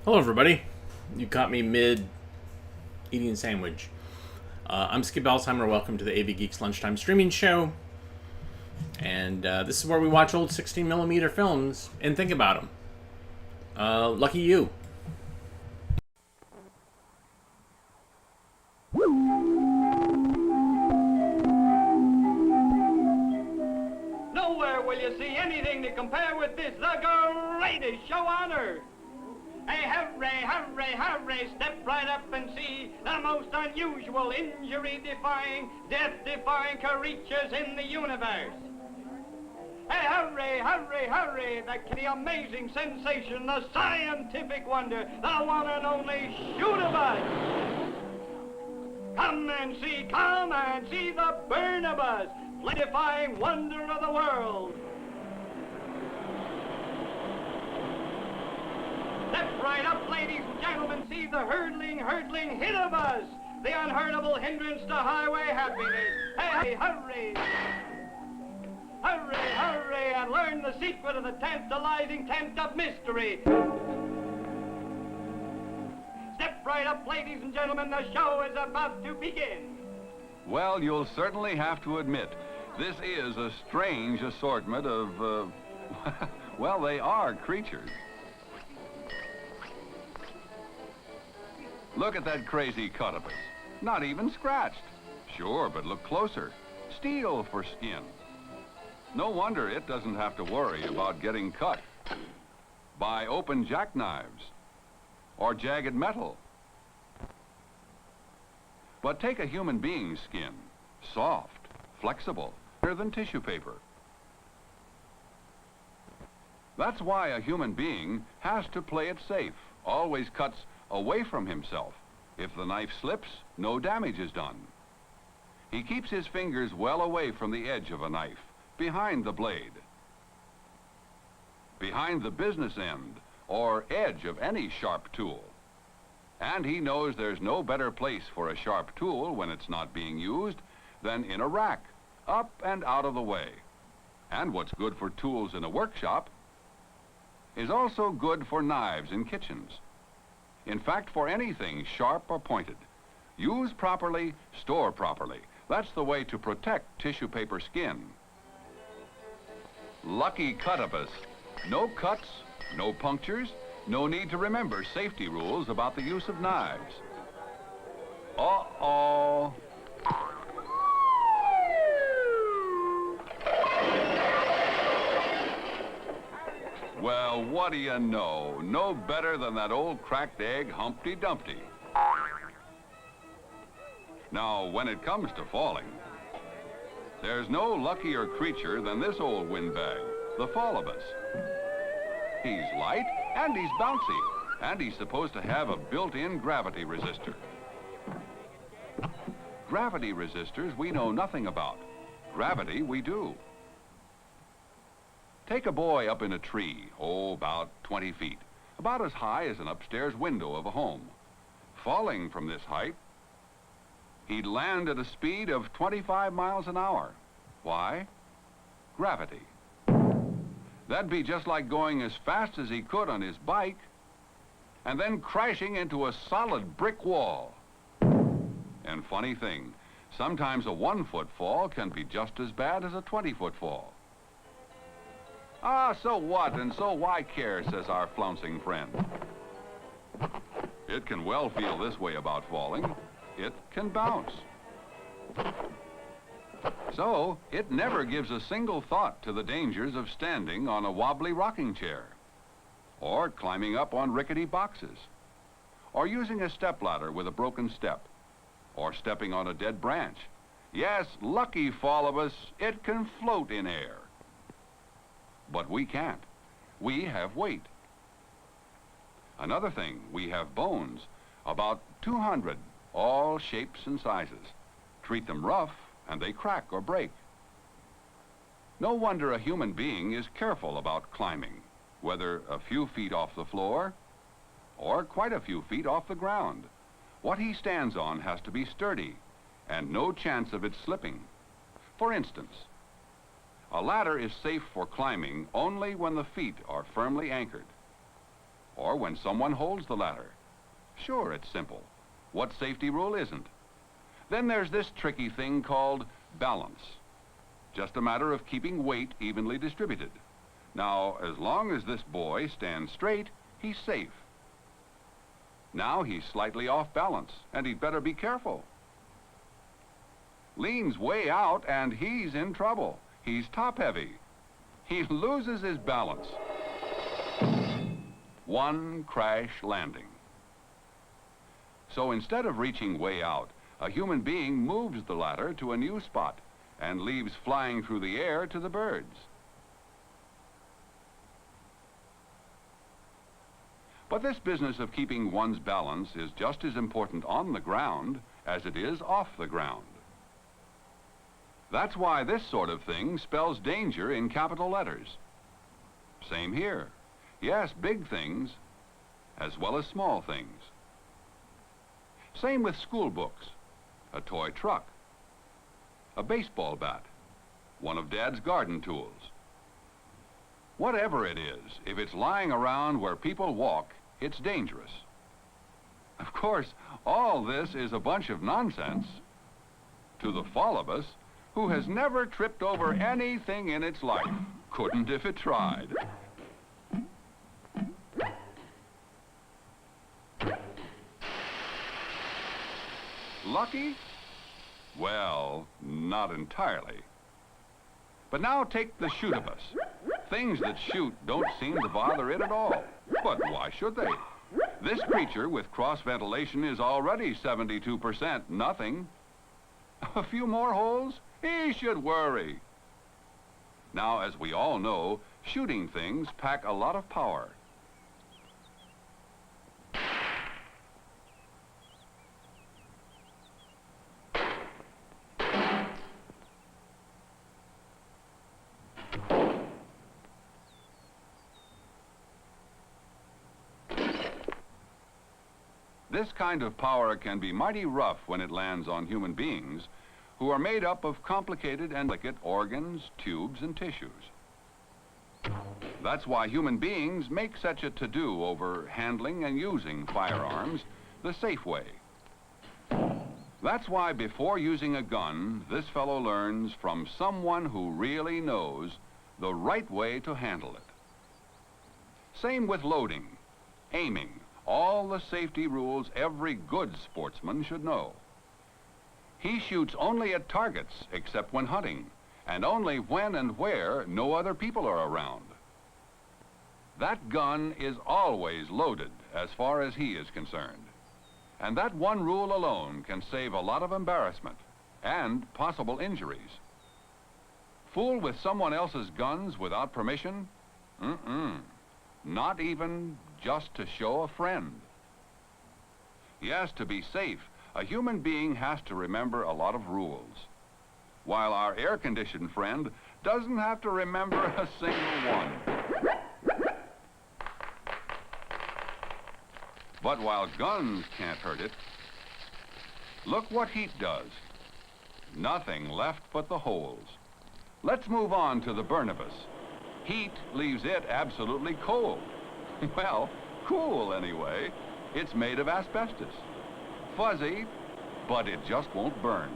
Hello, everybody. You caught me mid eating a sandwich. I'm Skip Alzheimer. Welcome to the AV Geeks Lunchtime Streaming Show. And this is where we watch old 16mm films and think about them. Lucky you. Nowhere will you see anything to compare with this, the greatest show on earth. Hey, hooray, hooray, hooray, step right up and see the most unusual, injury-defying, death-defying creatures in the universe. Hey, hooray, hooray, hooray, the amazing sensation, the scientific wonder, the one and only Shoot-a-Bus. Come and see the Burn-a-Bus, defying wonder of the world. Step right up, ladies and gentlemen, see the hurtling hit-a-bus, the unheardable hindrance to highway happiness. Hey, hurry! Hurry, hurry, and learn the secret of the tantalizing tent of mystery. Step right up, ladies and gentlemen, the show is about to begin. Well, you'll certainly have to admit, this is a strange assortment of, well, they are creatures. Look at that crazy cutopus. Not even scratched. Sure, but look closer. Steel for skin. No wonder it doesn't have to worry about getting cut by open jackknives or jagged metal. But take a human being's skin. Soft, flexible, better than tissue paper. That's why a human being has to play it safe. Always cuts away from himself. If the knife slips, no damage is done. He keeps his fingers well away from the edge of a knife, behind the blade, behind the business end or edge of any sharp tool. And he knows there's no better place for a sharp tool when it's not being used than in a rack, up and out of the way. And what's good for tools in a workshop is also good for knives in kitchens. In fact, for anything sharp or pointed. Use properly, store properly. That's the way to protect tissue paper skin. Lucky cutopus. No cuts, no punctures, no need to remember safety rules about the use of knives. Uh-oh. Well, what do you know? No better than that old cracked egg, Humpty Dumpty. Now, when it comes to falling, there's no luckier creature than this old windbag, the fallibus. He's light, and he's bouncy, and he's supposed to have a built-in gravity resistor. Gravity resistors we know nothing about. Gravity we do. Take a boy up in a tree, about 20 feet, about as high as an upstairs window of a home. Falling from this height, he'd land at a speed of 25 miles an hour. Why? Gravity. That'd be just like going as fast as he could on his bike and then crashing into a solid brick wall. And funny thing, sometimes a 1-foot fall can be just as bad as a 20-foot fall. Ah, so what, and so why care, says our flouncing friend. It can well feel this way about falling. It can bounce. So, it never gives a single thought to the dangers of standing on a wobbly rocking chair, or climbing up on rickety boxes, or using a stepladder with a broken step, or stepping on a dead branch. Yes, lucky fallibus, it can float in air. But we can't. We have weight. Another thing, we have bones, about 200, all shapes and sizes. Treat them rough, and they crack or break. No wonder a human being is careful about climbing, whether a few feet off the floor or quite a few feet off the ground. What he stands on has to be sturdy, and no chance of it slipping. For instance, a ladder is safe for climbing only when the feet are firmly anchored. or when someone holds the ladder. Sure, it's simple. What safety rule isn't? Then there's this tricky thing called balance. Just a matter of keeping weight evenly distributed. Now, as long as this boy stands straight, he's safe. Now he's slightly off balance, and he'd better be careful. Leans way out, and he's in trouble. He's top-heavy. He loses his balance. One crash landing. So instead of reaching way out, a human being moves the ladder to a new spot and leaves flying through the air to the birds. But this business of keeping one's balance is just as important on the ground as it is off the ground. That's why this sort of thing spells danger in capital letters. Same here. Yes, big things, as well as small things. Same with school books, a toy truck, a baseball bat, one of Dad's garden tools. Whatever it is, if it's lying around where people walk, it's dangerous. Of course, all this is a bunch of nonsense to the Fallibus, who has never tripped over anything in its life. Couldn't if it tried. Lucky? Well, not entirely. But now take the Shootibus. Things that shoot don't seem to bother it at all. But why should they? This creature with cross ventilation is already 72% nothing. A few more holes? He should worry. Now, as we all know, shooting things pack a lot of power. This kind of power can be mighty rough when it lands on human beings, who are made up of complicated and delicate organs, tubes, and tissues. That's why human beings make such a to-do over handling and using firearms the safe way. That's why before using a gun, this fellow learns from someone who really knows the right way to handle it. Same with loading, aiming, all the safety rules every good sportsman should know. He shoots only at targets, except when hunting, and only when and where no other people are around. That gun is always loaded, as far as he is concerned. And that one rule alone can save a lot of embarrassment and possible injuries. Fool with someone else's guns without permission? Not even just to show a friend. Yes, to be safe, a human being has to remember a lot of rules, while our air-conditioned friend doesn't have to remember a single one. But while guns can't hurt it, look what heat does. Nothing left but the holes. Let's move on to the Burnibus. Heat leaves it absolutely cold. Well, cool anyway. It's made of asbestos. Fuzzy, but it just won't burn.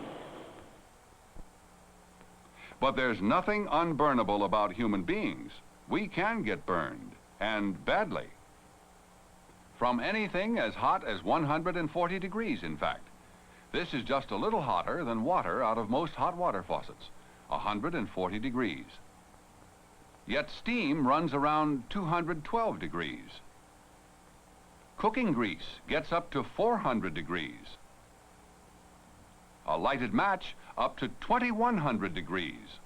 But there's nothing unburnable about human beings. We can get burned, and badly. From anything as hot as 140 degrees, in fact. This is just a little hotter than water out of most hot water faucets, 140 degrees. Yet steam runs around 212 degrees. Cooking grease gets up to 400 degrees. A lighted match up to 2100 degrees.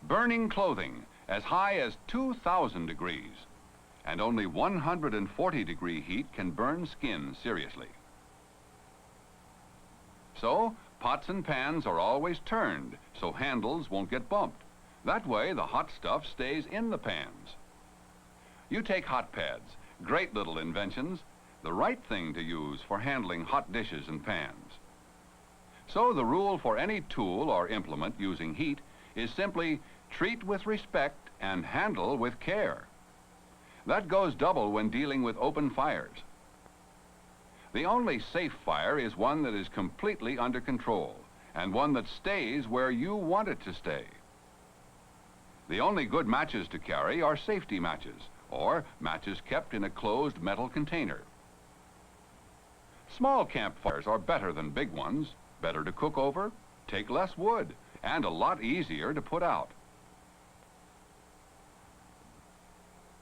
Burning clothing as high as 2000 degrees. And only 140-degree heat can burn skin seriously. So, pots and pans are always turned so handles won't get bumped. That way, the hot stuff stays in the pans. You take hot pads, great little inventions, the right thing to use for handling hot dishes and pans. So the rule for any tool or implement using heat is simply treat with respect and handle with care. That goes double when dealing with open fires. The only safe fire is one that is completely under control, and one that stays where you want it to stay. The only good matches to carry are safety matches, or matches kept in a closed metal container. Small campfires are better than big ones, better to cook over, take less wood, and a lot easier to put out.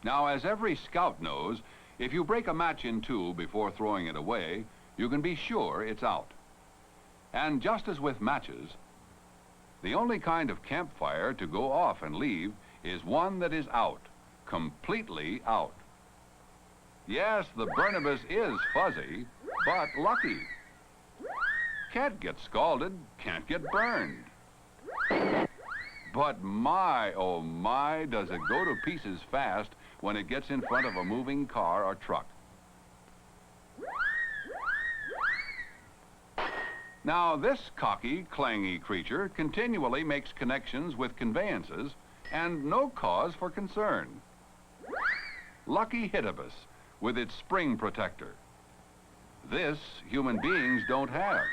Now, as every scout knows, if you break a match in two before throwing it away, you can be sure it's out. And just as with matches, the only kind of campfire to go off and leave is one that is out, completely out. Yes, the Burnibus is fuzzy, but lucky. Can't get scalded, can't get burned. But my, oh my, does it go to pieces fast when it gets in front of a moving car or truck. Now, this cocky, clangy creature continually makes connections with conveyances and no cause for concern. Lucky Hitibus with its spring protector. This human beings don't have.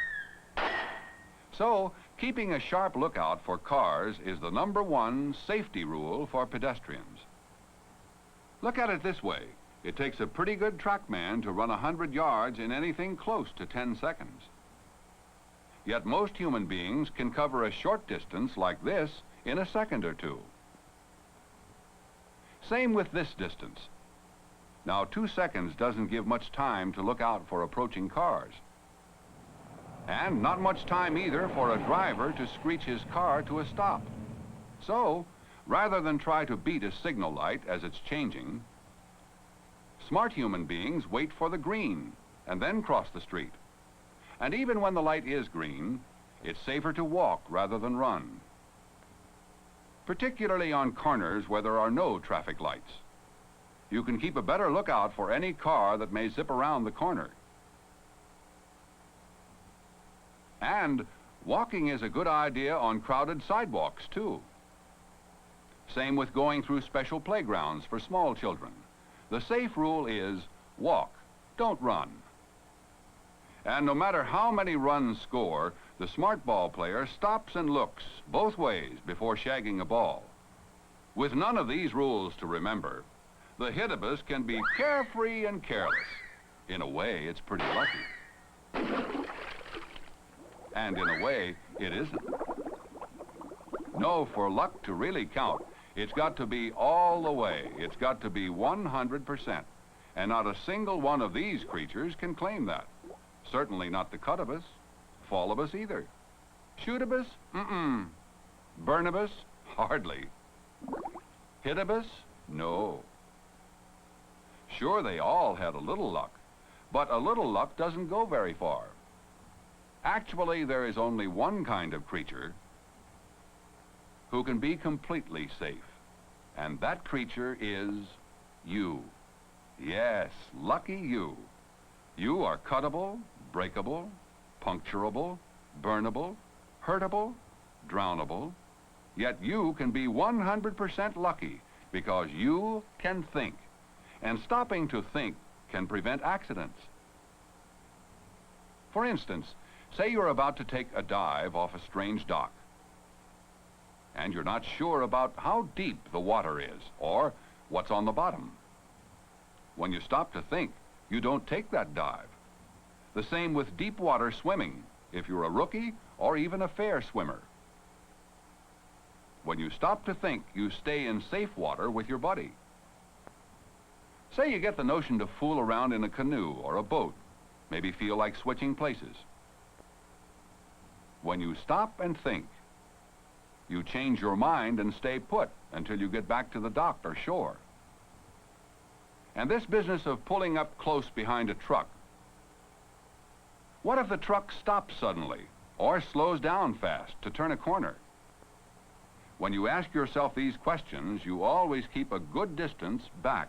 So, keeping a sharp lookout for cars is the #1 safety rule for pedestrians. Look at it this way. It takes a pretty good trackman to run 100 yards in anything close to 10 seconds. Yet most human beings can cover a short distance like this in a second or two. Same with this distance. Now, 2 seconds doesn't give much time to look out for approaching cars. And not much time either for a driver to screech his car to a stop. So, rather than try to beat a signal light as it's changing, smart human beings wait for the green and then cross the street. And even when the light is green, it's safer to walk rather than run. Particularly on corners where there are no traffic lights. You can keep a better lookout for any car that may zip around the corner. And walking is a good idea on crowded sidewalks, too. Same with going through special playgrounds for small children. The safe rule is walk, don't run. And no matter how many runs score, the smart ball player stops and looks both ways before shagging a ball. With none of these rules to remember, the Hitibus can be carefree and careless. In a way, it's pretty lucky. And in a way, it isn't. No, for luck to really count, it's got to be all the way. It's got to be 100%. And not a single one of these creatures can claim that. Certainly not the Cutibus, Fallibus either. Shootibus? Mm-mm. Burnibus? Hardly. Hitibus? No. Sure, they all had a little luck, but a little luck doesn't go very far. Actually, there is only one kind of creature who can be completely safe, and that creature is you. Yes, lucky you. You are cuttable, breakable, puncturable, burnable, hurtable, drownable, yet you can be 100% lucky because you can think, and stopping to think can prevent accidents. For instance, say you're about to take a dive off a strange dock, and you're not sure about how deep the water is or what's on the bottom. When you stop to think, you don't take that dive. The same with deep water swimming, if you're a rookie or even a fair swimmer. When you stop to think, you stay in safe water with your buddy. Say you get the notion to fool around in a canoe or a boat, maybe feel like switching places. When you stop and think, you change your mind and stay put until you get back to the dock or shore. And this business of pulling up close behind a truck. What if the truck stops suddenly or slows down fast to turn a corner? When you ask yourself these questions, you always keep a good distance back.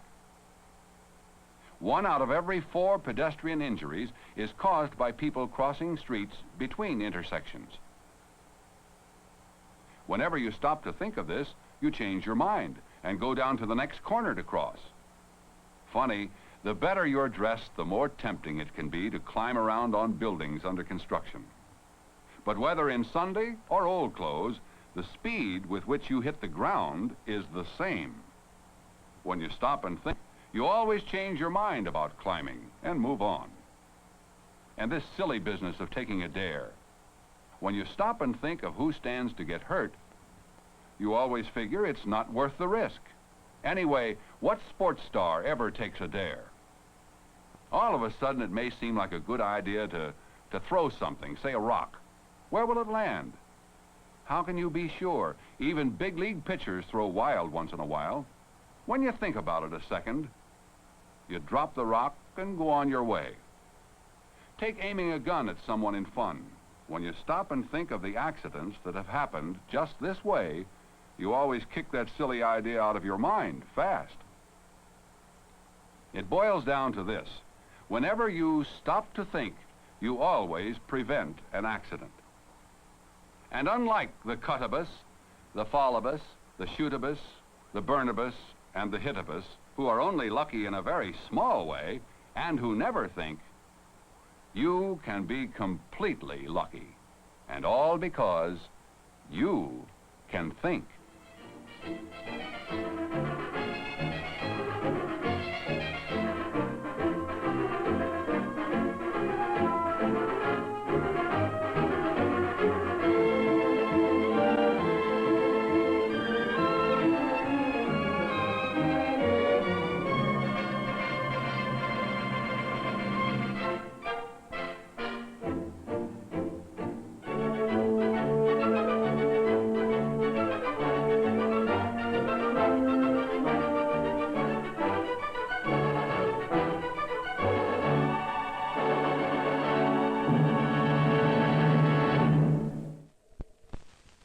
1 out of every 4 pedestrian injuries is caused by people crossing streets between intersections. Whenever you stop to think of this, you change your mind and go down to the next corner to cross. Funny, the better you're dressed, the more tempting it can be to climb around on buildings under construction. But whether in Sunday or old clothes, the speed with which you hit the ground is the same. When you stop and think, you always change your mind about climbing and move on. And this silly business of taking a dare, when you stop and think of who stands to get hurt, you always figure it's not worth the risk. Anyway, what sports star ever takes a dare? All of a sudden, it may seem like a good idea to throw something, say a rock. Where will it land? How can you be sure? Even big league pitchers throw wild once in a while. When you think about it a second, you drop the rock and go on your way. Take aiming a gun at someone in fun. When you stop and think of the accidents that have happened just this way, you always kick that silly idea out of your mind fast. It boils down to this. Whenever you stop to think, you always prevent an accident. And unlike the cutibus, the fallibus, the shootibus, the burnibus, and the hitibus, who are only lucky in a very small way and who never think, you can be completely lucky. And all because you can think.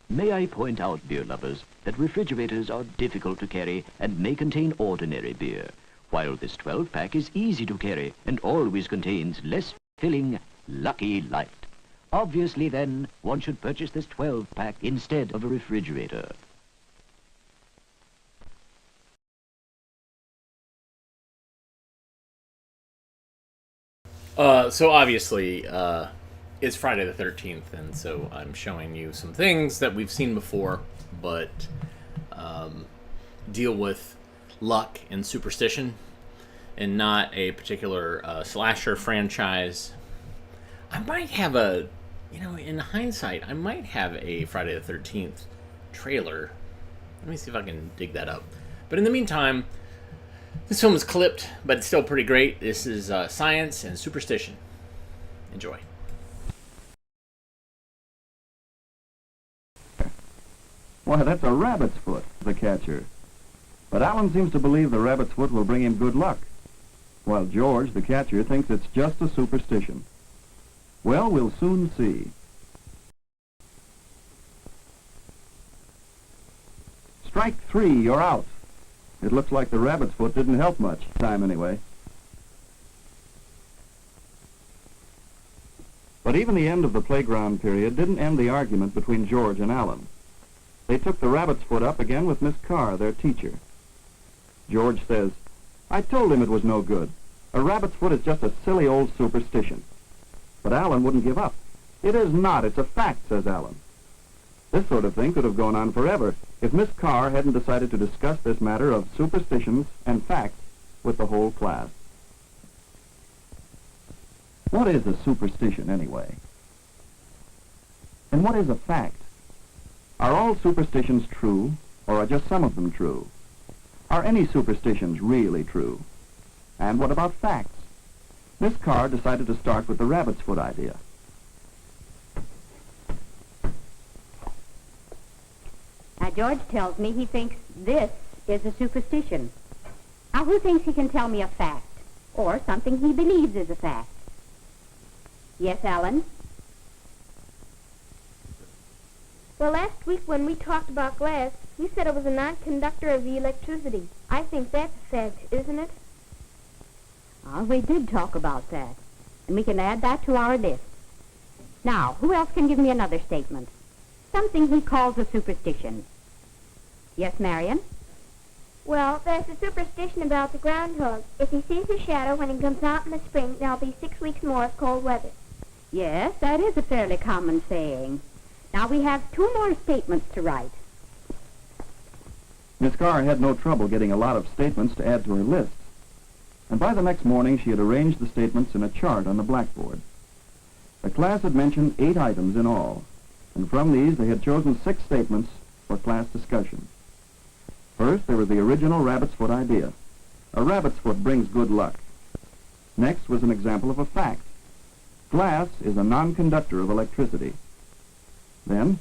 May I point out, beer lovers, that refrigerators are difficult to carry and may contain ordinary beer, while this 12-pack is easy to carry and always contains less filling Lucky Light. Obviously, then, one should purchase this 12-pack instead of a refrigerator. So obviously, it's Friday the 13th, and so I'm showing you some things that we've seen before, but deal with luck and superstition, and not a particular slasher franchise. I might have in hindsight, I might have a Friday the 13th trailer. Let me see if I can dig that up. But in the meantime, this film is clipped, but it's still pretty great. This is Science and Superstition. Enjoy. Why, that's a rabbit's foot, the catcher. But Alan seems to believe the rabbit's foot will bring him good luck, while George, the catcher, thinks it's just a superstition. Well, we'll soon see. Strike 3, you're out. It looks like the rabbit's foot didn't help much, time anyway. But even the end of the playground period didn't end the argument between George and Alan. They took the rabbit's foot up again with Miss Carr, their teacher. George says, "I told him it was no good. A rabbit's foot is just a silly old superstition." But Alan wouldn't give up. "It is not, it's a fact," says Alan. This sort of thing could have gone on forever if Miss Carr hadn't decided to discuss this matter of superstitions and facts with the whole class. What is a superstition, anyway? And what is a fact? Are all superstitions true, or are just some of them true? Are any superstitions really true? And what about facts? Miss Carr decided to start with the rabbit's foot idea. Now, George tells me he thinks this is a superstition. Now, who thinks he can tell me a fact, or something he believes is a fact? Yes, Alan? Well, last week when we talked about glass, you said it was a non-conductor of the electricity. I think that's a fact, isn't it? Oh, we did talk about that, and we can add that to our list. Now, who else can give me another statement? Something he calls a superstition. Yes, Marion? Well, there's a superstition about the groundhog. If he sees his shadow when he comes out in the spring, there'll be 6 weeks more of cold weather. Yes, that is a fairly common saying. Now we have 2 more statements to write. Miss Carr had no trouble getting a lot of statements to add to her list. And by the next morning, she had arranged the statements in a chart on the blackboard. The class had mentioned 8 items in all, and from these they had chosen 6 statements for class discussion. First, there was the original rabbit's foot idea. A rabbit's foot brings good luck. Next was an example of a fact. Glass is a non-conductor of electricity. Then,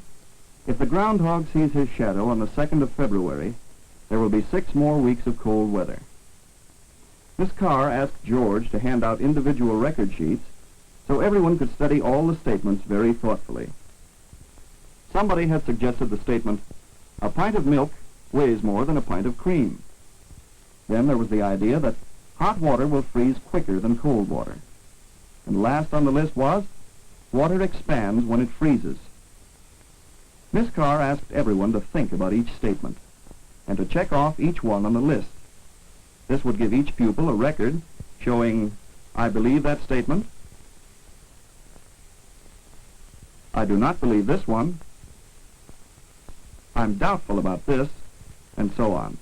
if the groundhog sees his shadow on the 2nd of February, there will be 6 more weeks of cold weather. Miss Carr asked George to hand out individual record sheets so everyone could study all the statements very thoughtfully. Somebody had suggested the statement, "A pint of milk weighs more than a pint of cream." Then there was the idea that hot water will freeze quicker than cold water. And last on the list was, water expands when it freezes. Miss Carr asked everyone to think about each statement and to check off each one on the list. This would give each pupil a record showing, "I believe that statement," "I do not believe this one," "I'm doubtful about this," and so on.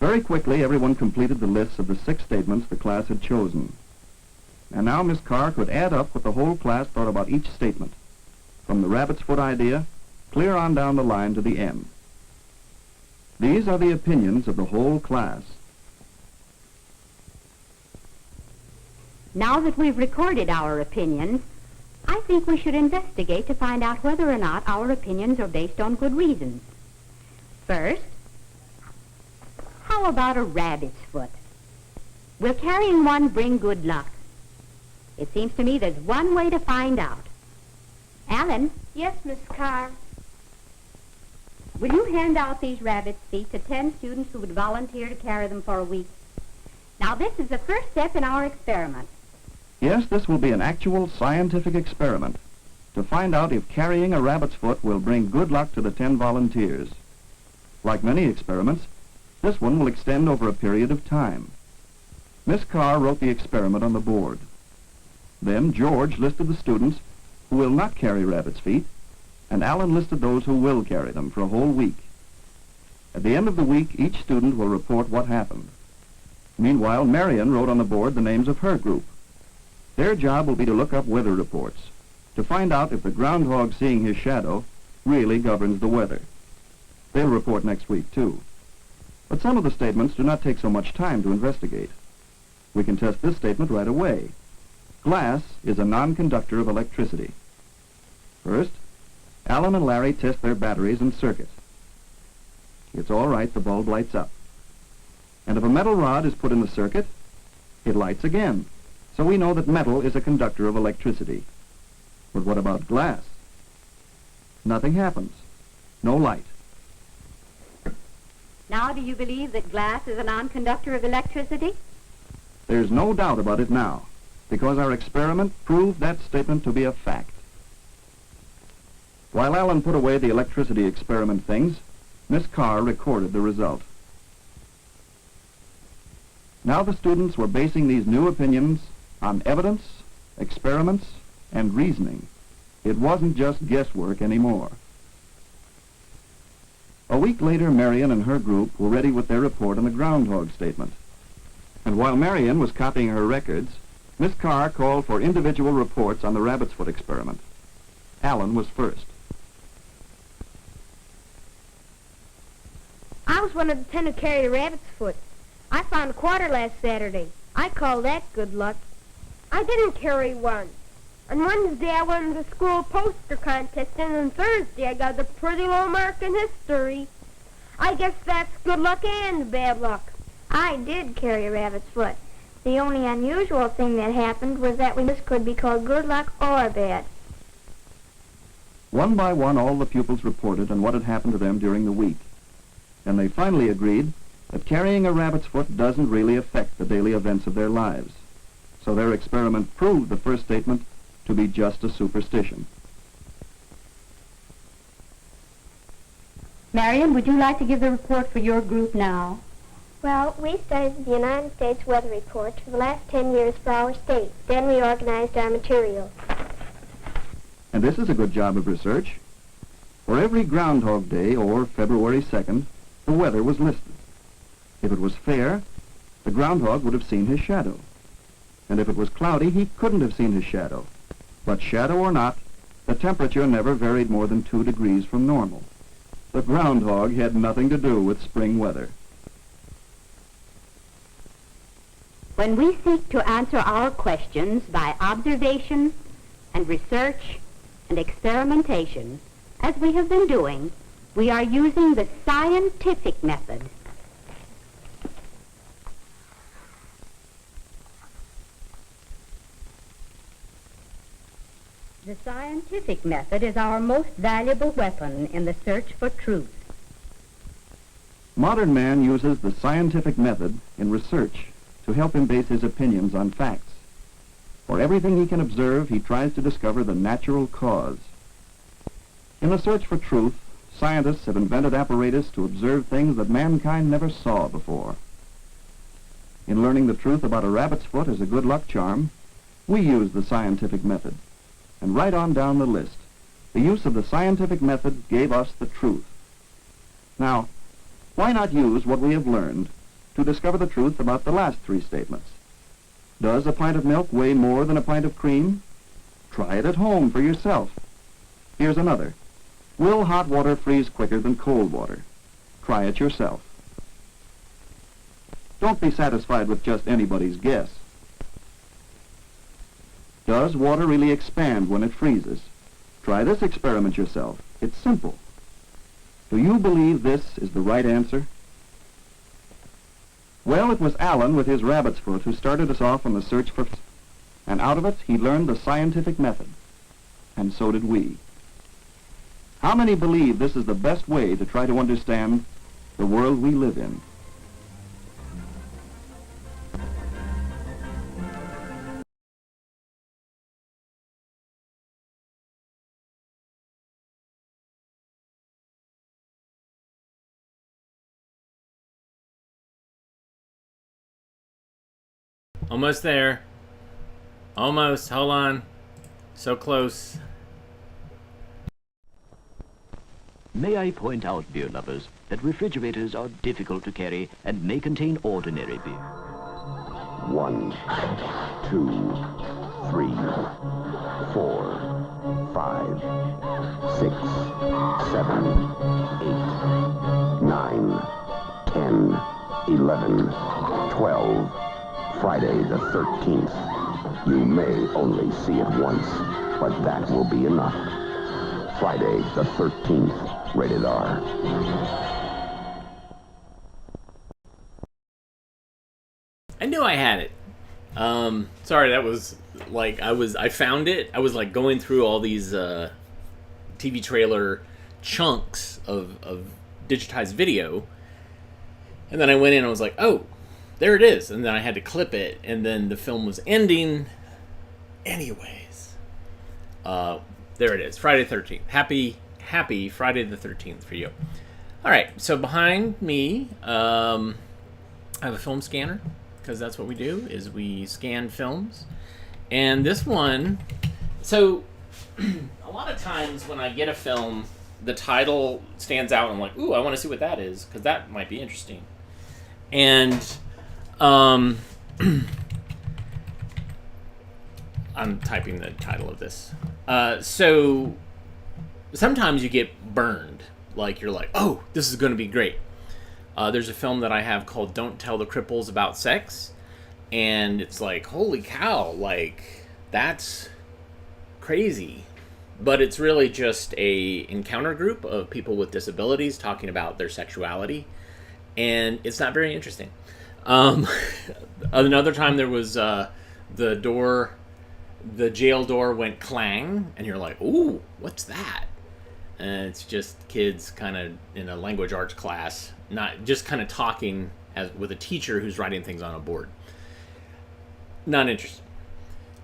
Very quickly, everyone completed the lists of the 6 statements the class had chosen. And now Miss Carr could add up what the whole class thought about each statement, from the rabbit's foot idea, clear on down the line to the end. These are the opinions of the whole class. Now that we've recorded our opinions, I think we should investigate to find out whether or not our opinions are based on good reasons. First, how about a rabbit's foot? Will carrying one bring good luck? It seems to me there's one way to find out. Alan, Yes, Miss Carr. will you hand out these rabbit's feet to 10 students who would volunteer to carry them for a week? Now, this is the first step in our experiment. Yes, this will be an actual scientific experiment to find out if carrying a rabbit's foot will bring good luck to the 10 volunteers. Like many experiments, this one will extend over a period of time. Miss Carr wrote the experiment on the board. Then George listed the students who will not carry rabbit's feet, and Alan listed those who will carry them for a whole week. At the end of the week, each student will report what happened. Meanwhile, Marion wrote on the board the names of her group. Their job will be to look up weather reports, to find out if the groundhog seeing his shadow really governs the weather. They'll report next week, too. But some of the statements do not take so much time to investigate. We can test this statement right away. Glass is a non-conductor of electricity. First, Alan and Larry test their batteries and circuit. It's all right, the bulb lights up. And if a metal rod is put in the circuit, it lights again. So we know that metal is a conductor of electricity. But what about glass? Nothing happens. No light. Now, do you believe that glass is a non-conductor of electricity? There's no doubt about it now, because our experiment proved that statement to be a fact. While Alan put away the electricity experiment things, Miss Carr recorded the result. Now the students were basing these new opinions on evidence, experiments, and reasoning. It wasn't just guesswork anymore. A week later, Marion and her group were ready with their report on the groundhog statement. And while Marion was copying her records, Miss Carr called for individual reports on the rabbit's foot experiment. Alan was first. I was one of the 10 who carried a rabbit's foot. I found a quarter last Saturday. I call that good luck. I didn't carry one. On Wednesday, I won the school poster contest, and on Thursday, I got a pretty low mark in history. I guess that's good luck and bad luck. I did carry a rabbit's foot. The only unusual thing that happened was that this could be called good luck or bad. One by one, all the pupils reported on what had happened to them during the week. And they finally agreed that carrying a rabbit's foot doesn't really affect the daily events of their lives. So their experiment proved the first statement to be just a superstition. Marion, would you like to give the report for your group now? Well, we studied the United States weather reports for the last 10 years for our state. Then we organized our material. And this is a good job of research. For every Groundhog Day or February 2nd, the weather was listed. If it was fair, the groundhog would have seen his shadow. And if it was cloudy, he couldn't have seen his shadow. But shadow or not, the temperature never varied more than 2 degrees from normal. The groundhog had nothing to do with spring weather. When we seek to answer our questions by observation and research and experimentation, as we have been doing, we are using the scientific method. The scientific method is our most valuable weapon in the search for truth. Modern man uses the scientific method in research to help him base his opinions on facts. For everything he can observe, he tries to discover the natural cause. In the search for truth, scientists have invented apparatus to observe things that mankind never saw before. In learning the truth about a rabbit's foot as a good luck charm, we use the scientific method. And right on down the list, the use of the scientific method gave us the truth. Now, why not use what we have learned to discover the truth about the last 3 statements? Does a pint of milk weigh more than a pint of cream? Try it at home for yourself. Here's another. Will hot water freeze quicker than cold water? Try it yourself. Don't be satisfied with just anybody's guess. Does water really expand when it freezes? Try this experiment yourself. It's simple. Do you believe this is the right answer? Well, it was Alan with his rabbit's foot who started us off on the search for... And out of it, he learned the scientific method. And so did we. How many believe this is the best way to try to understand the world we live in? Almost there. Almost. Hold on. So close. May I point out, beer lovers, that refrigerators are difficult to carry and may contain ordinary beer. 1, 2, 3, 4, 5, 6, 7, 8, 9, 10, 11, 12. Friday the 13th. You may only see it once, but that will be enough. Friday the 13th, rated R. I knew I had it. Sorry, that was like I found it. I was like going through all these TV trailer chunks of digitized video, and then I went in and I was like, oh, there it is. And then I had to clip it, and then the film was ending. Anyways, there it is, Friday the 13th. Happy Friday the 13th for you. All right, so behind me, I have a film scanner, because that's what we do, is we scan films. And this one, so a lot of times when I get a film, the title stands out, and I'm like, ooh, I want to see what that is, because that might be interesting. And I'm typing the title of this. So sometimes you get burned. Like, you're like, oh, this is going to be great. There's a film that I have called Don't Tell the Cripples About Sex. And it's like, holy cow, like, that's crazy. But it's really just a encounter group of people with disabilities talking about their sexuality. And it's not very interesting. Another time there was the jail door went clang, and you're like, ooh, what's that? And it's just kids kind of in a language arts class, not just kind of talking as with a teacher who's writing things on a board. Not interesting.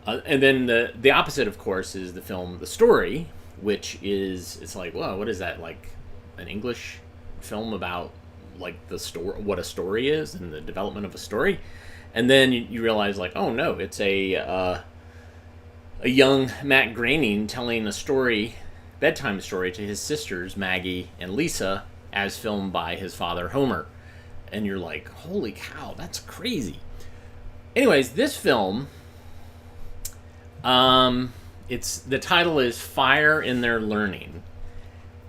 And then the opposite, of course, is the film The Story, which is, it's like, whoa, what is that, like an English film about like the story, what a story is, and the development of a story, and then you realize like, oh no, it's a young Matt Groening telling a story, bedtime story, to his sisters Maggie and Lisa, as filmed by his father Homer, and you're like, holy cow, that's crazy. Anyways, this film, it's the title is Fire in Their Learning,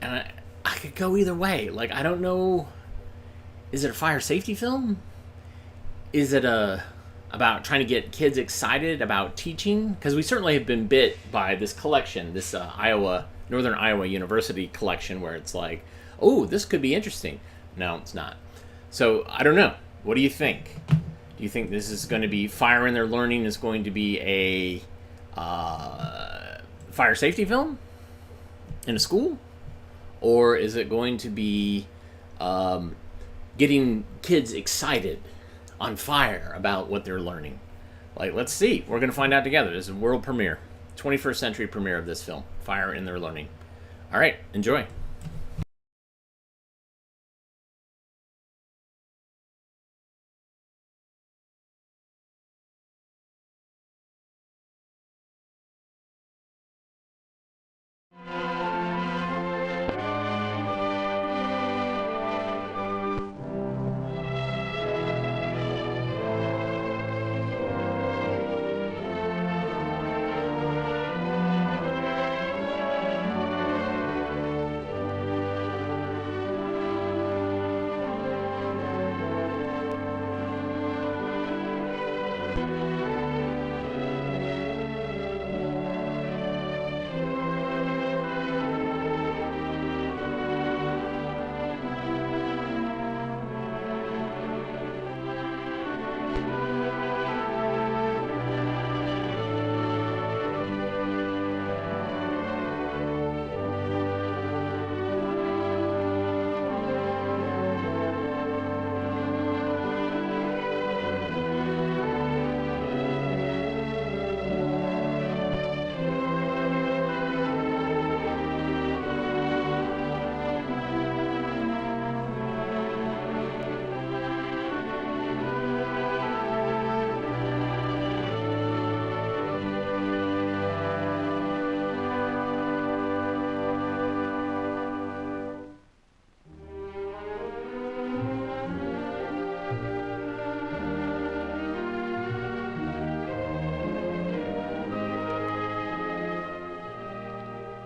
and I could go either way. Like, I don't know. Is it a fire safety film? Is it about trying to get kids excited about teaching? Because we certainly have been bit by this collection, this Northern Iowa University collection, where it's like, oh, this could be interesting. No, it's not. So I don't know. What do you think? Do you think this is going to be Fire in Their Learning is going to be a fire safety film in a school? Or is it going to be getting kids excited, on fire about what they're learning? Like, let's see. We're going to find out together. This is a world premiere, 21st century premiere of this film, Fire in Their Learning. All right, enjoy.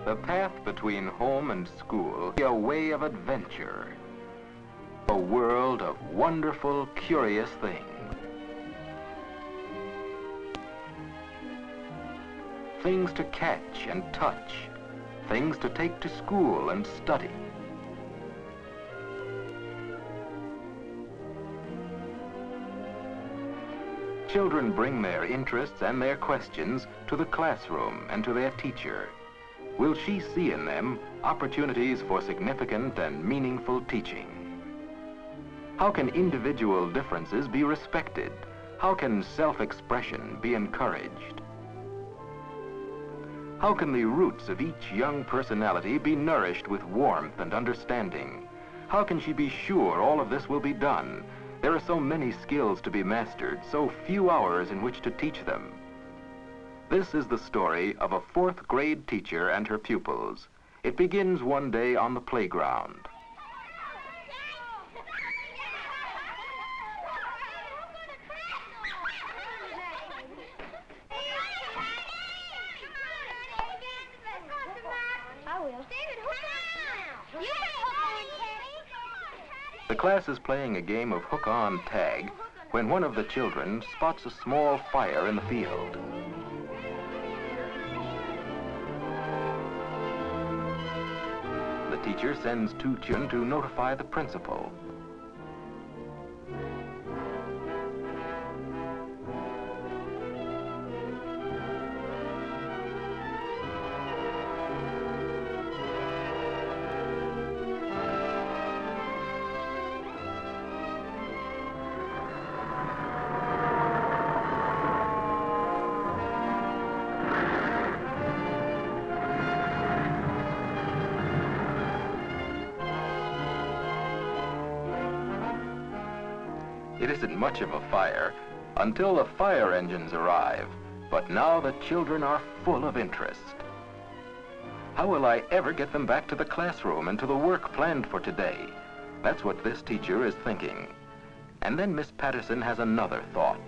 The path between home and school is a way of adventure, a world of wonderful, curious things. Things to catch and touch, things to take to school and study. Children bring their interests and their questions to the classroom and to their teacher. Will she see in them opportunities for significant and meaningful teaching? How can individual differences be respected? How can self-expression be encouraged? How can the roots of each young personality be nourished with warmth and understanding? How can she be sure all of this will be done? There are so many skills to be mastered, so few hours in which to teach them. This is the story of a fourth grade teacher and her pupils. It begins one day on the playground. The class is playing a game of hook-on tag when one of the children spots a small fire in the field. The teacher sends two children to notify the principal. It isn't much of a fire until the fire engines arrive, but now the children are full of interest. How will I ever get them back to the classroom and to the work planned for today? That's what this teacher is thinking. And then Miss Patterson has another thought.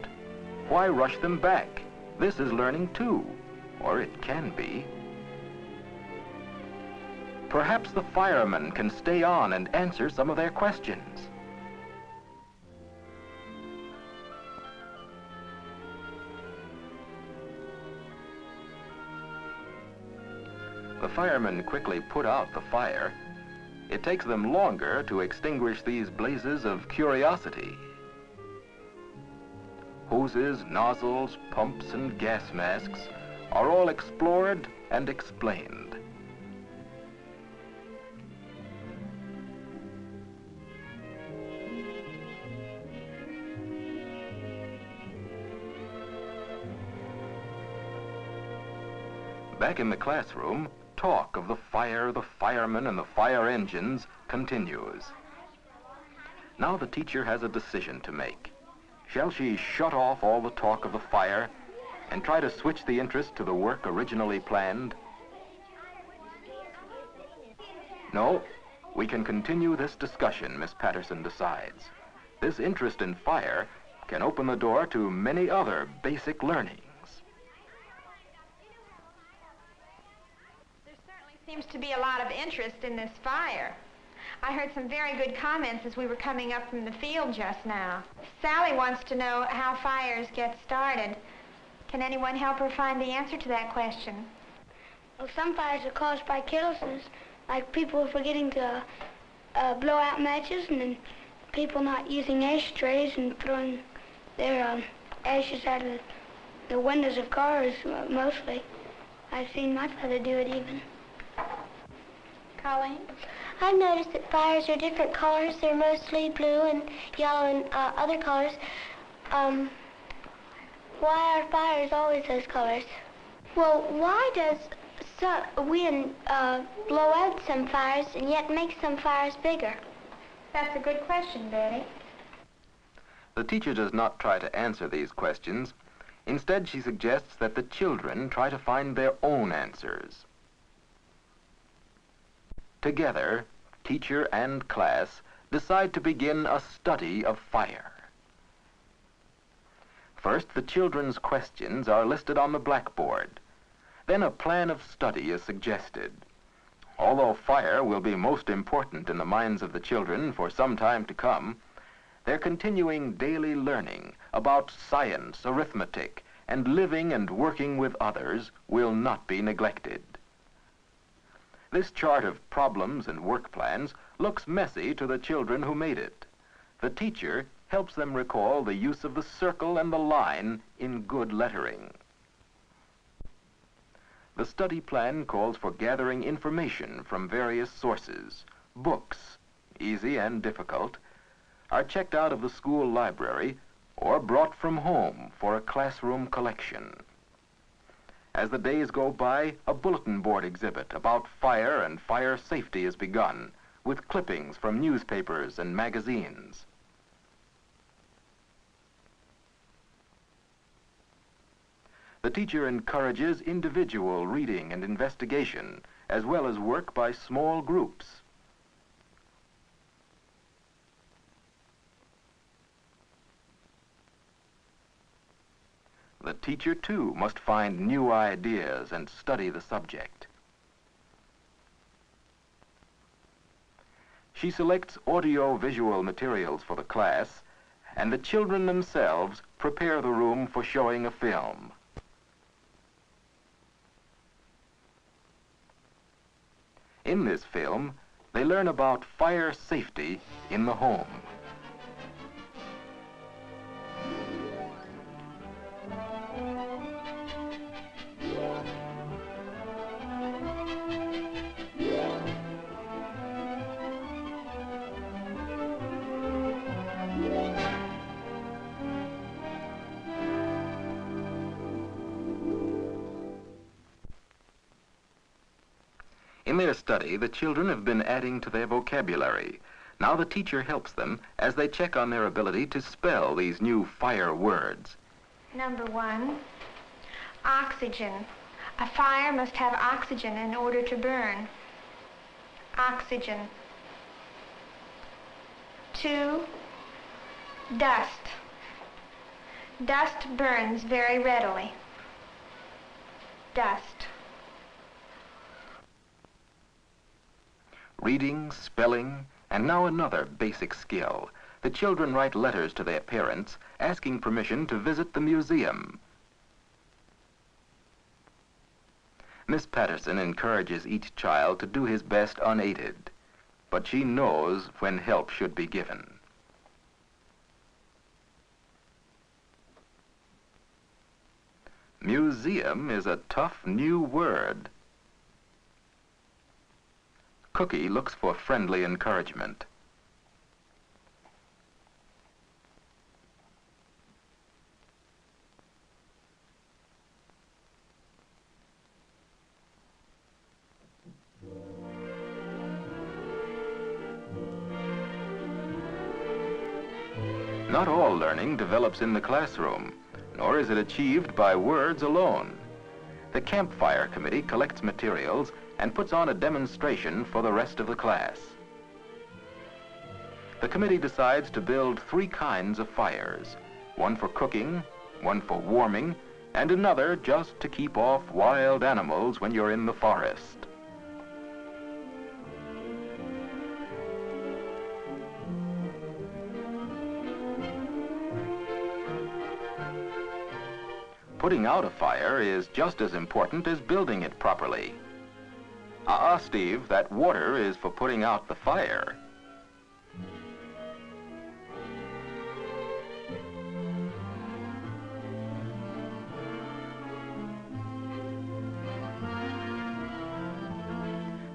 Why rush them back? This is learning too, or it can be. Perhaps the firemen can stay on and answer some of their questions. The firemen quickly put out the fire. It takes them longer to extinguish these blazes of curiosity. Hoses, nozzles, pumps, and gas masks are all explored and explained. Back in the classroom, talk of the fire, the firemen, and the fire engines continues. Now the teacher has a decision to make. Shall she shut off all the talk of the fire and try to switch the interest to the work originally planned? No, we can continue this discussion, Miss Patterson decides. This interest in fire can open the door to many other basic learnings. Seems to be a lot of interest in this fire. I heard some very good comments as we were coming up from the field just now. Sally wants to know how fires get started. Can anyone help her find the answer to that question? Well, some fires are caused by carelessness, like people forgetting to blow out matches, and then people not using ashtrays and throwing their ashes out of the windows of cars, mostly. I've seen my father do it even. Colleen? I've noticed that fires are different colors. They're mostly blue and yellow and other colors. Why are fires always those colors? Well, why does wind blow out some fires and yet make some fires bigger? That's a good question, Betty. The teacher does not try to answer these questions. Instead, she suggests that the children try to find their own answers. Together, teacher and class decide to begin a study of fire. First, the children's questions are listed on the blackboard. Then a plan of study is suggested. Although fire will be most important in the minds of the children for some time to come, their continuing daily learning about science, arithmetic, and living and working with others will not be neglected. This chart of problems and work plans looks messy to the children who made it. The teacher helps them recall the use of the circle and the line in good lettering. The study plan calls for gathering information from various sources. Books, easy and difficult, are checked out of the school library or brought from home for a classroom collection. As the days go by, a bulletin board exhibit about fire and fire safety is begun, with clippings from newspapers and magazines. The teacher encourages individual reading and investigation, as well as work by small groups. The teacher, too, must find new ideas and study the subject. She selects audio-visual materials for the class, and the children themselves prepare the room for showing a film. In this film, they learn about fire safety in the home. In their study, the children have been adding to their vocabulary, Now the teacher helps them as they check on their ability to spell these new fire words. Number 1, oxygen. A fire must have oxygen in order to burn. Oxygen. 2, dust. Dust burns very readily. Dust. Reading, spelling, and now another basic skill. The children write letters to their parents asking permission to visit the museum. Miss Patterson encourages each child to do his best unaided, but she knows when help should be given. Museum is a tough new word. Cookie looks for friendly encouragement. Not all learning develops in the classroom, nor is it achieved by words alone. The Campfire Committee collects materials and puts on a demonstration for the rest of the class. The committee decides to build 3 kinds of fires, one for cooking, one for warming, and another just to keep off wild animals when you're in the forest. Putting out a fire is just as important as building it properly. Steve, that water is for putting out the fire.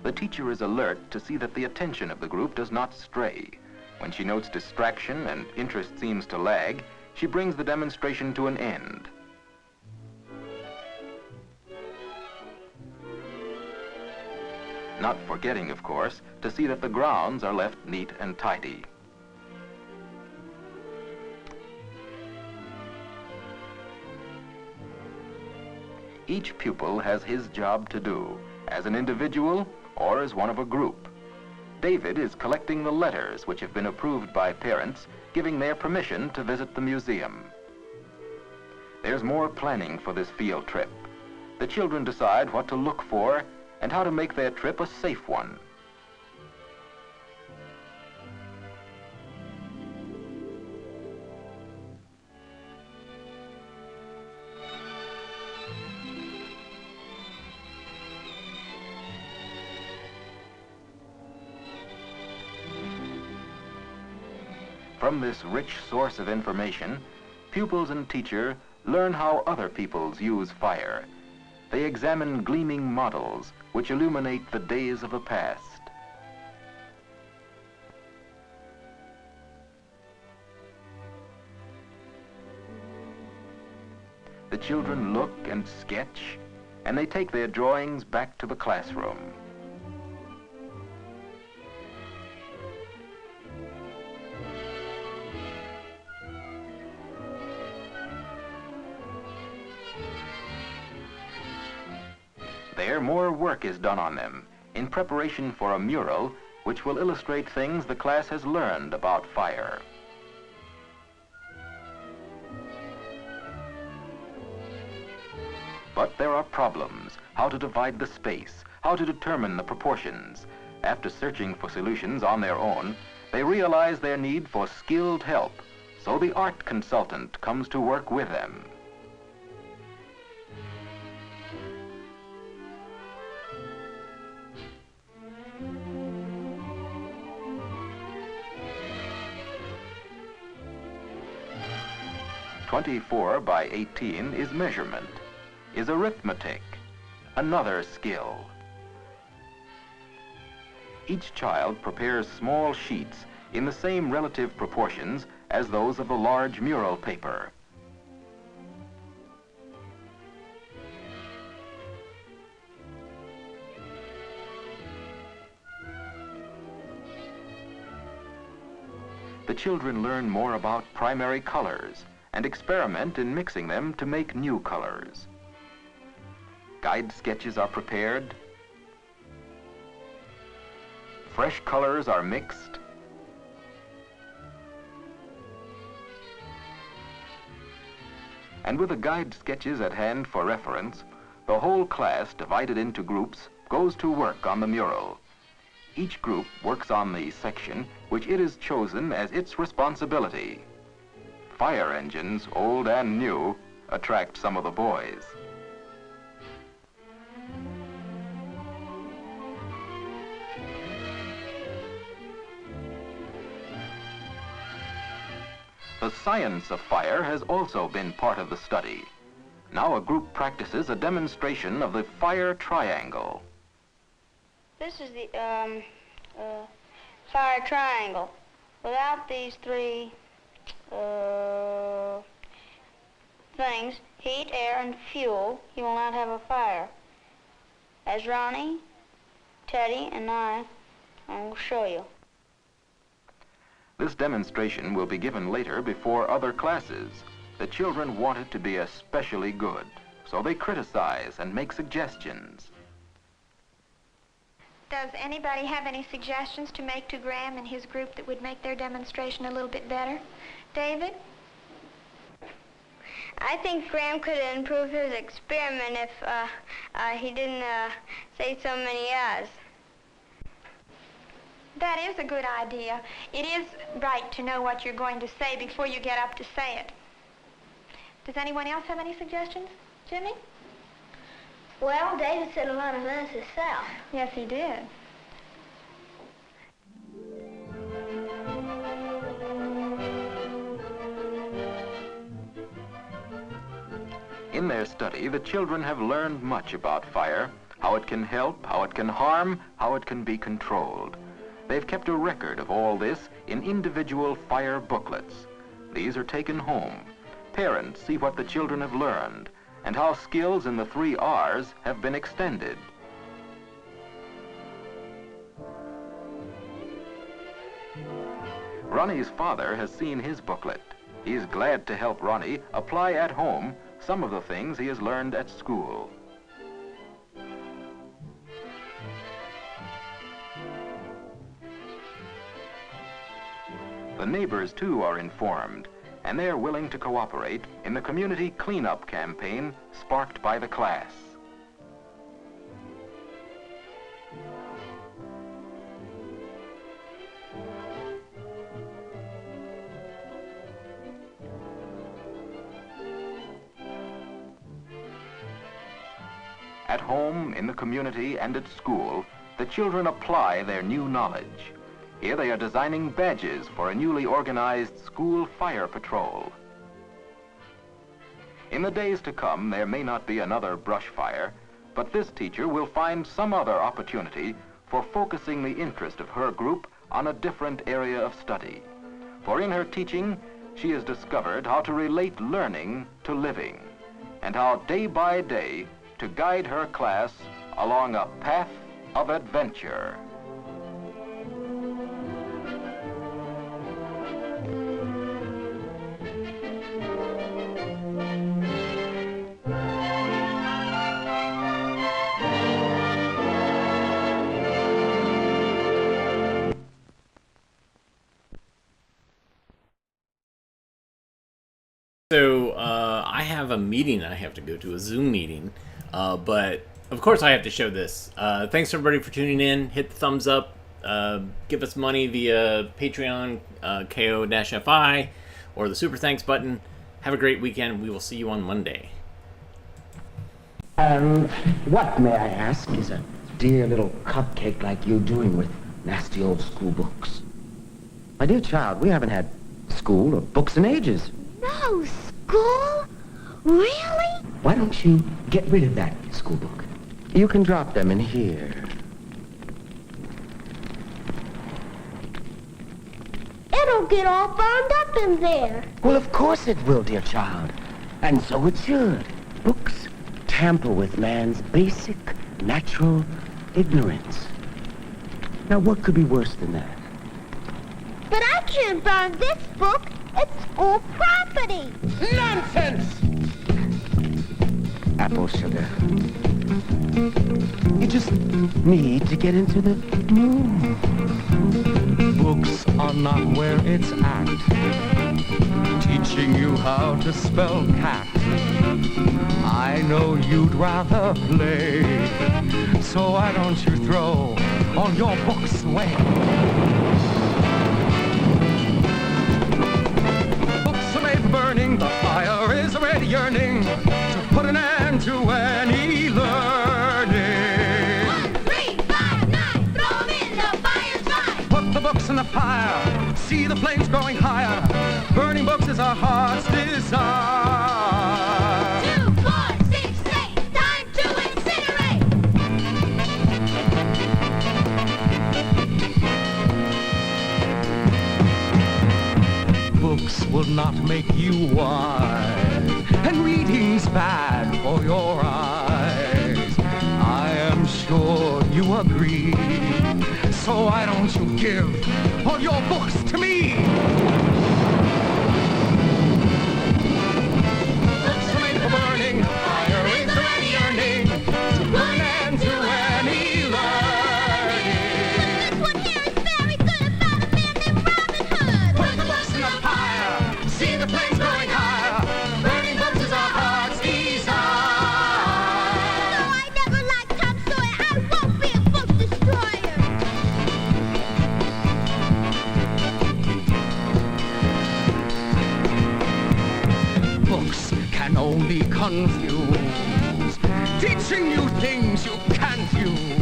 The teacher is alert to see that the attention of the group does not stray. When she notes distraction and interest seems to lag, she brings the demonstration to an end. Not forgetting, of course, to see that the grounds are left neat and tidy. Each pupil has his job to do, as an individual or as one of a group. David is collecting the letters which have been approved by parents, giving their permission to visit the museum. There's more planning for this field trip. The children decide what to look for and how to make their trip a safe one. From this rich source of information, pupils and teacher learn how other peoples use fire. They examine gleaming models which illuminate the days of the past. The children look and sketch, and they take their drawings back to the classroom. There, more work is done on them in preparation for a mural which will illustrate things the class has learned about fire. But there are problems: how to divide the space, how to determine the proportions. After searching for solutions on their own, they realize their need for skilled help, so the art consultant comes to work with them. "24 by 18 is measurement, is arithmetic, another skill. Each child prepares small sheets in the same relative proportions as those of the large mural paper. the children learn more about primary colors and experiment in mixing them to make new colors. Guide sketches are prepared. Fresh colors are mixed. And with the guide sketches at hand for reference, the whole class, divided into groups, goes to work on the mural. Each group works on the section which it has chosen as its responsibility. Fire engines, old and new, attract some of the boys. The science of fire has also been part of the study. Now a group practices a demonstration of the fire triangle. This is the fire triangle. Without these three things, heat, air, and fuel, you will not have a fire. As Ronnie, Teddy, and I will show you. This demonstration will be given later before other classes. The children want it to be especially good, so they criticize and make suggestions. Does anybody have any suggestions to make to Graham and his group that would make their demonstration a little bit better? David? I think Graham could improve his experiment if he didn't say so many R's. That is a good idea. It is right to know what you're going to say before you get up to say it. Does anyone else have any suggestions? Jimmy? Well, David said a lot of things himself. Yes, he did. In their study, the children have learned much about fire, how it can help, how it can harm, how it can be controlled. They've kept a record of all this in individual fire booklets. These are taken home. Parents see what the children have learned and how skills in the 3 R's have been extended. Ronnie's father has seen his booklet. He's glad to help Ronnie apply at home some of the things he has learned at school. The neighbors, too, are informed, and they're willing to cooperate in the community cleanup campaign sparked by the class. At home, in the community, and at school, the children apply their new knowledge. Here they are designing badges for a newly organized school fire patrol. In the days to come, there may not be another brush fire, but this teacher will find some other opportunity for focusing the interest of her group on a different area of study. For in her teaching, she has discovered how to relate learning to living, and how day by day to guide her class along a path of adventure. So I have a meeting I have to go to, a Zoom meeting, but of course I have to show this. Thanks everybody for tuning in. Hit the thumbs up. Give us money via Patreon, KO-FI, or the Super Thanks button. Have a great weekend. We will see you on Monday. What, may I ask, is a dear little cupcake like you doing with nasty old school books? My dear child, we haven't had school or books in ages. No school? Really? Why don't you get rid of that school book? You can drop them in here. It'll get all burned up in there. Well, of course it will, dear child. And so it should. Books tamper with man's basic, natural ignorance. Now, what could be worse than that? But I shouldn't burn this book. It's school property. Nonsense! Apple sugar. You just need to get into the mood. Books are not where it's at. Teaching you how to spell cat. I know you'd rather play. So why don't you throw all your books away? Books are made for burning. The fire is already yearning to put an end to any learning. 1, 3, 5, 9, throw 'em in the fire's fine. Put the books in the fire, see the flames growing higher. Burning books is our heart's desire. 2, 4, 6, 8, time to incinerate. Books will not make you wise, and reading's bad for your eyes. I am sure you agree. So why don't you give all your books to me? Books are made for burning. Fire is already yearning to put an end to any learning. This one here is very good about a man named Robin Hood. Put the books in the fire, see the flames growing higher. Burning books is our heart's desire. No, I never liked Tom Sawyer. I won't be a book destroyer. Books can only confuse, teaching you things you can't use.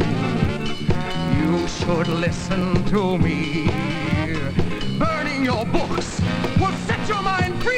You should listen to me. Burning your books will set your mind free.